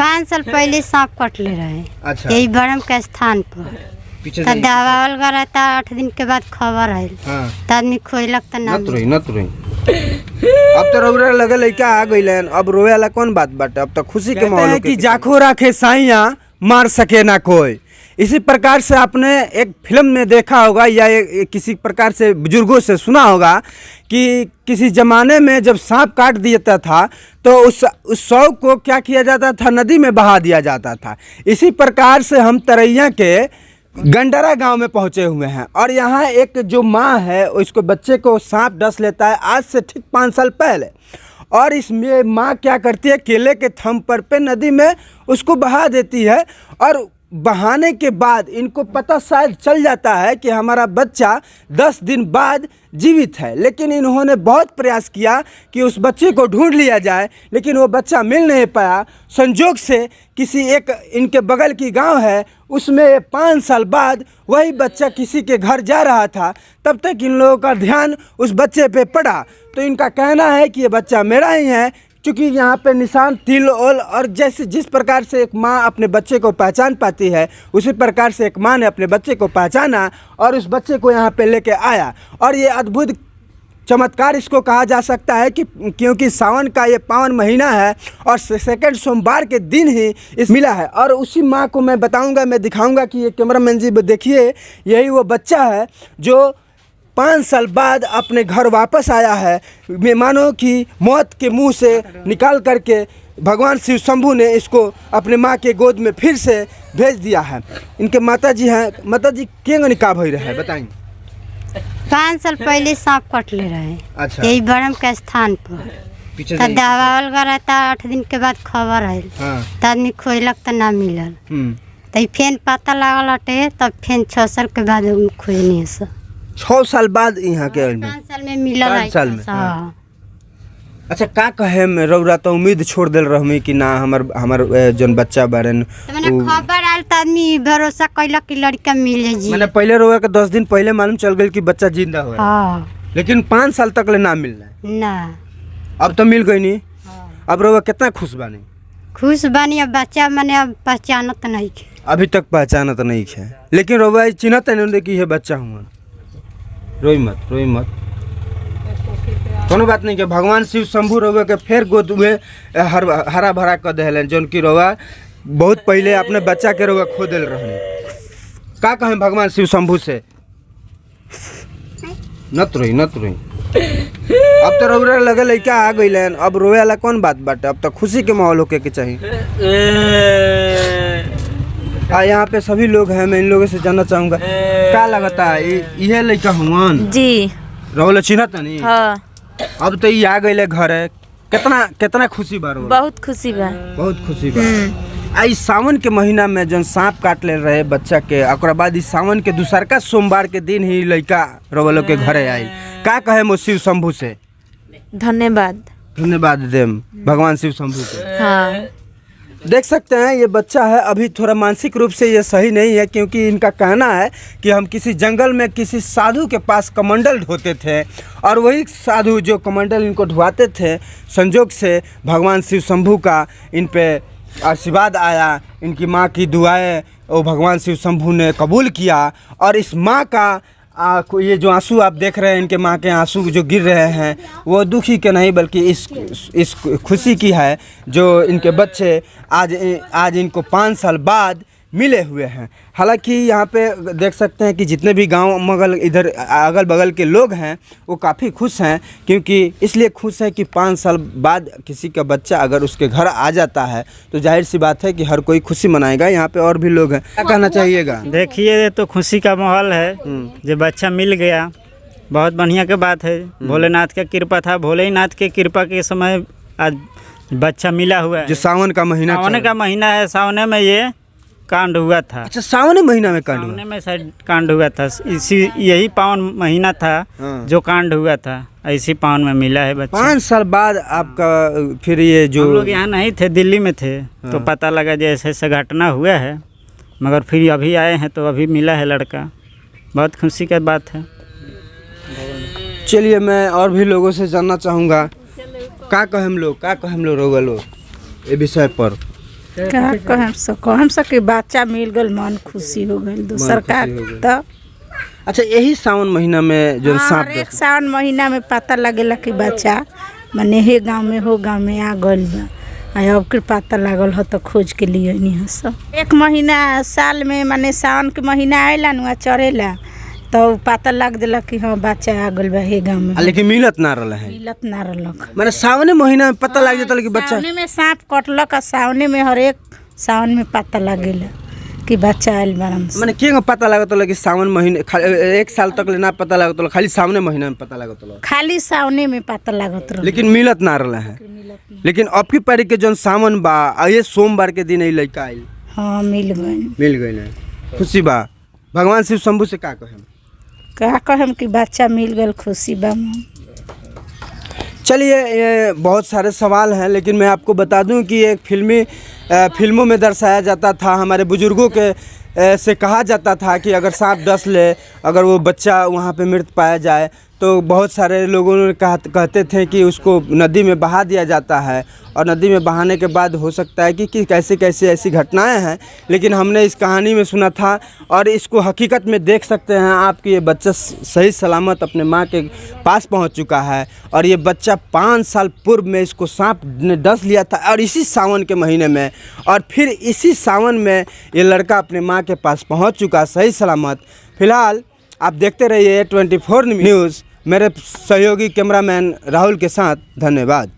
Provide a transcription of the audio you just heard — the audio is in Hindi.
5 साल पहले सांप कटले रहे। अच्छा। यही बरम के स्थान पर पीछे तो दवावल गया था। 8 दिन के बाद खबर आयल। हाँ। तो आदमी खोजलक तो ना नत रही अब तो रोवे लगे लड़का आ गई अब रोवे वाला कौन बात बाटे। अब तो खुशी के माहौल है कि जाखो राखे साइया मार सके ना कोई। इसी प्रकार से आपने एक फिल्म में देखा होगा या किसी प्रकार से बुजुर्गों से सुना होगा कि किसी ज़माने में जब सांप काट देता था तो उस शव को क्या किया जाता था, नदी में बहा दिया जाता था। इसी प्रकार से हम तरैया के गंडरा गांव में पहुंचे हुए हैं और यहाँ एक जो माँ है उसको बच्चे को सांप डस लेता है आज से ठीक 5 साल पहले। और इसमें माँ क्या करती है, केले के थम पर पे नदी में उसको बहा देती है और बहाने के बाद इनको पता शायद चल जाता है कि हमारा बच्चा 10 दिन बाद जीवित है। लेकिन इन्होंने बहुत प्रयास किया कि उस बच्चे को ढूंढ लिया जाए, लेकिन वो बच्चा मिल नहीं पाया। संजोग से किसी एक इनके बगल की गांव है उसमें 5 साल बाद वही बच्चा किसी के घर जा रहा था, तब तक इन लोगों का ध्यान उस बच्चे पे पड़ा। तो इनका कहना है कि ये बच्चा मेरा ही है, क्योंकि यहाँ पे निशान तिल ओल और जैसे जिस प्रकार से एक माँ अपने बच्चे को पहचान पाती है उसी प्रकार से एक माँ ने अपने बच्चे को पहचाना और उस बच्चे को यहाँ पे लेके आया। और ये अद्भुत चमत्कार इसको कहा जा सकता है कि क्योंकि सावन का ये पावन महीना है और सेकंड सोमवार के दिन ही इस मिला है। और उसी माँ को मैं बताऊँगा, मैं दिखाऊँगा कि ये कैमरामैन जी देखिए, यही वो बच्चा है जो 5 साल बाद अपने घर वापस आया है। मेहमानों की मौत के मुंह से निकाल करके भगवान शिव शंभू ने इसको अपने माँ के गोद में फिर से भेज दिया है। इनके माता जी हैं। माता जी क्या निकाह हो रहा है बताएंगे। 5 साल पहले सांप कटले रहे। अच्छा। यही बरम के स्थान पर पीछे तो दवावल गया था। 8 दिन के बाद खबर आयल। हाँ। तो आदमी खोजलक तो ना मिलल। तो फिर पता लागल हटे तब फिर 6 साल के बाद खोजनी से 6 साल बाद यहाँ के 5 साल में मिलल। 5 साल में। हाँ। अच्छा का कहे में रौरा तो उम्मीद छोड़ दिल रहमी कि ना हमर जन बच्चा बारन तो मैंने खबर आयल तो आदमी भरोसा कैलक कि लड़का मिल जी। मैंने पहले रोआ के 10 दिन पहले मालूम चल गई कि बच्चा जिंदा हुआ। हाँ। लेकिन 5 साल तक ले ना मिलना है ना। अब तो मिल गई नहीं। हाँ। अब रोआ कितना खुश बानी। खुश बानी। अब बच्चा मैंने अब पहचानत नहीं है। अभी तक पहचानत नहीं है, लेकिन रोआ चिन्हत नहीं कि ये बच्चा हुआ। रोई मत कोनो बात नहीं कि भगवान शिव शंभू रोवा के फिर गोद में हरा भरा कर दिले जौन की रोवा बहुत पहले अपने बच्चा के रोवा खो दिल रहने। का कहें भगवान शिव शंभू से। नत रही अब तो रोवे लगे लड़का आ गई अब रोवे वाला कौन बात बाटे। अब तो खुशी के माहौल होके के चाहिए। यहाँ पे सभी लोग हैं, मैं इन लोगों से जानना चाहूँगा क्या लगता है ये लड़का हुआ जी रोला चिन्हत नहीं। हाँ। अब तो ये आ गए घर है। कितना खुशी बा। बहुत खुशी बा। बहुत खुशी बा। आई सावन के महीना में जन सांप काट ले रहे बच्चा के ओकरा बाद इस सावन के दूसरका सोमवार के दिन ही लड़का रोवलो के घरे आई। का कहे मो शिव शंभू से। धन्यवाद देम भगवान शिव शंभू के। हाँ। देख सकते हैं ये बच्चा है अभी थोड़ा मानसिक रूप से ये सही नहीं है, क्योंकि इनका कहना है कि हम किसी जंगल में किसी साधु के पास कमंडल ढोते थे और वही साधु जो कमंडल इनको ढुआते थे, संजोग से भगवान शिव शंभू का इन पे आशीर्वाद आया। इनकी माँ की दुआएं वो भगवान शिव शंभू ने कबूल किया और इस माँ का ये जो आंसू आप देख रहे हैं, इनके माँ के आंसू जो गिर रहे हैं वो दुखी के नहीं बल्कि इस खुशी की है जो इनके बच्चे आज इनको 5 साल बाद मिले हुए हैं। हालांकि यहाँ पे देख सकते हैं कि जितने भी गांव मगल इधर अगल बगल के लोग हैं वो काफ़ी खुश हैं, क्योंकि इसलिए खुश हैं कि 5 साल बाद किसी का बच्चा अगर उसके घर आ जाता है तो जाहिर सी बात है कि हर कोई खुशी मनाएगा। यहाँ पे और भी लोग हैं, क्या कहना चाहिएगा। देखिए तो खुशी का माहौल है, जो बच्चा मिल गया बहुत बढ़िया की बात है। भोलेनाथ का कृपा था, भोलेनाथ के कृपा के समय आज बच्चा मिला हुआ है। जो सावन का महीना है, सावन में ये कांड हुआ था। अच्छा सावन महीना में कांड हुआ। सावन में शायद कांड हुआ था, यही पावन महीना था जो कांड हुआ था। ऐसी पावन में मिला है बच्चा। 5 साल बाद आपका फिर ये जो हम लोग यहाँ नहीं थे, दिल्ली में थे। तो पता लगा जैसे ऐसे घटना हुआ है, मगर फिर अभी आए हैं तो अभी मिला है लड़का। बहुत खुशी की बात है। चलिए मैं और भी लोगों से जानना चाहूँगा का कहे हम लोग रोगा लोग ये विषय पर। क्या कहम सके बच्चा मिल गल मन खुशी हो गई दूसर का तो अच्छा यही सावन महीना में जो सांप एक सावन महीना में पता लगेला कि बच्चा मने हे गांव में हो गांव में आ गइल बा अब के पता लागल हो तो खोज के लिए नहीं सब एक महीना साल में माने सावन के महीना आएला नुआ चढ़ेला तो पता लग दिला कि हाँ बच्चा आ गइल बा हे गांव में लेकिन मिलत ना रहल है मिलत ना रहलक माने सावने महीना में पता लग जाता कि बच्चा सावने में सांप कटलक सावने में हर एक सावन में पता लगेला कि बच्चा आयल बारन माने के पता लागत कि सावन महीने एक साल तक ले ना पता लागत खाली सावने महीना में पता लागत खाली सावने में पता लागत रह लेकिन मिलत ना रहल है लेकिन अब की पारी के जौन सावन बा ये सोमवार के दिन लड़का आयल हाँ मिल गई ना खुशी बा भगवान शिव शंभू से का कहम कि बच्चा मिल गल खुशी बा चलिए ये बहुत सारे सवाल हैं लेकिन मैं आपको बता दूं कि एक फिल्मों में दर्शाया जाता था हमारे बुजुर्गों के से कहा जाता था कि अगर सांप डस ले अगर वो बच्चा वहाँ पे मृत पाया जाए तो बहुत सारे लोगों ने कहते थे कि उसको नदी में बहा दिया जाता है और नदी में बहाने के बाद हो सकता है कि कैसे कैसे ऐसी घटनाएं हैं लेकिन हमने इस कहानी में सुना था और इसको हकीकत में देख सकते हैं आप कि ये बच्चा सही सलामत अपने माँ के पास पहुंच चुका है और ये बच्चा 5 साल पूर्व में इसको सांप ने डस लिया था और इसी सावन के महीने में और फिर इसी सावन में ये लड़का अपने माँ के पास पहुँच चुका सही सलामत। फिलहाल आप देखते रहिए 24 न्यूज़ मेरे सहयोगी कैमरामैन राहुल के साथ। धन्यवाद।